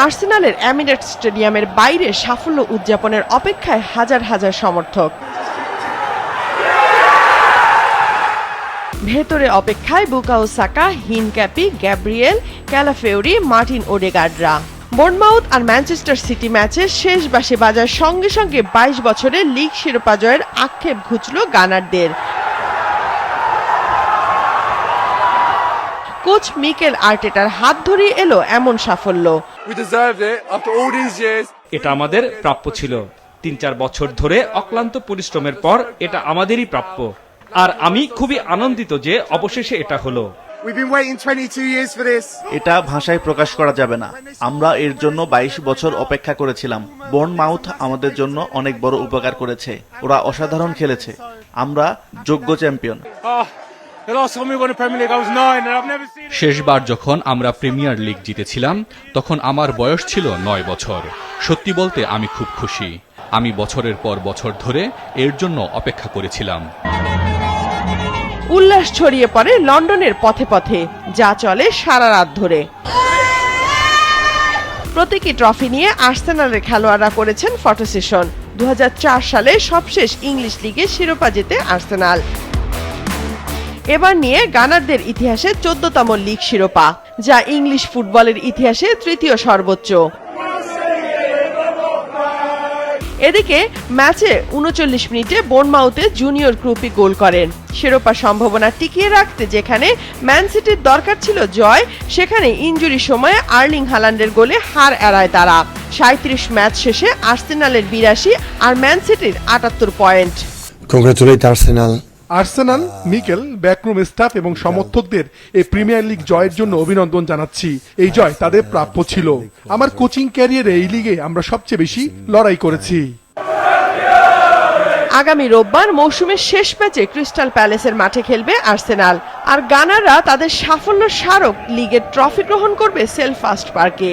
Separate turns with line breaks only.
আর্সেনালের Emirates স্টেডিয়ামের বাইরে সাফল্য উদযাপনের অপেক্ষায় হাজার হাজার সমর্থক। ভেতরে অপেক্ষায় বুকাও সাকা, হিনক্যাপি, গ্যাব্রিয়েল, ক্যালাফিওরি, মার্টিন ওডেগার্ডরা। বোর্নমাউথ আর ম্যানচেস্টার সিটি ম্যাচের শেষ বাঁশি বাজার সঙ্গে সঙ্গে ২২ বছরের লিগ শিরোপা জয়ের আক্ষেপ ঘুচল গানারদের। কোচ মিকেল আর্টেটার হাত ধরিয়ে এলো এমন সাফল্য।
এটা আমাদের প্রাপ্য ছিল। ৩-৪ বছর ধরে অক্লান্ত পরিশ্রমের পর এটা আমাদেরই প্রাপ্য, আর আমি খুবই আনন্দিত যে অবশেষে এটা হলো।
এটা ভাষায় প্রকাশ করা যাবে না। আমরা এর জন্য ২২ বছর অপেক্ষা করেছিলাম। বোর্নমাউথ আমাদের জন্য অনেক বড় উপকার করেছে। ওরা অসাধারণ খেলেছে। আমরা যোগ্য চ্যাম্পিয়ন।
শেষবার যখন আমরা প্রিমিয়ার লিগ জিতেছিলাম তখন আমার বয়স ছিল ৯ বছর। সত্যি বলতে আমি খুব খুশি। আমি বছরের পর বছর ধরে এর জন্য অপেক্ষা করেছিলাম।
উল্লাস ছড়িয়ে পড়ে লন্ডনের পথে পথে, যা চলে সারা রাত ধরে। প্রতীকী ট্রফি নিয়ে আর্সেনালের খেলোয়াড়রা করেছেন ফটো সেশন। ২০০৪ সালে সবশেষ ইংলিশ লিগে শিরোপা জেতে আর্সেনাল। এবার নিয়ে গানারদের ইতিহাসে ১৪তম লিগ শিরোপা, যা ইংলিশ ফুটবলের ইতিহাসে তৃতীয় সর্বোচ্চ। এদিকে ম্যাচে ৩৯ মিনিটে বোর্নমাউথে জুনিয়র ক্রুপি গোল করেন। শিরোপা সম্ভাবনা টিকিয়ে রাখতে যেখানে ম্যান সিটির দরকার ছিল জয়, সেখানে ইনজুরি সময়ে আর্লিং হালান্ডের গোলে হার এড়ায় তারা। ৩৭ ম্যাচ শেষে আর্সেনালের ৮২ আর ম্যান সিটির ৭৮ point.
Congratulate Arsenal.
Arsenal, Mikel, backroom staff এবং সমর্থকদের এই প্রিমিয়ার লিগ জয়ের জন্য অভিনন্দন জানাচ্ছি। এই জয় তাদের প্রাপ্য ছিল। আমার কোচিং ক্যারিয়ারে এই লিগে আমরা সবচেয়ে বেশি লড়াই করেছি।
আগামী রোববার মৌসুমের শেষ ম্যাচে ক্রিস্টাল প্যালেসের মাঠে খেলবে আর্সেনাল, আর গানাররা তাদের সাফল্য স্মারক লিগের ট্রফি গ্রহণ করবে সেলফাস্ট পার্কে।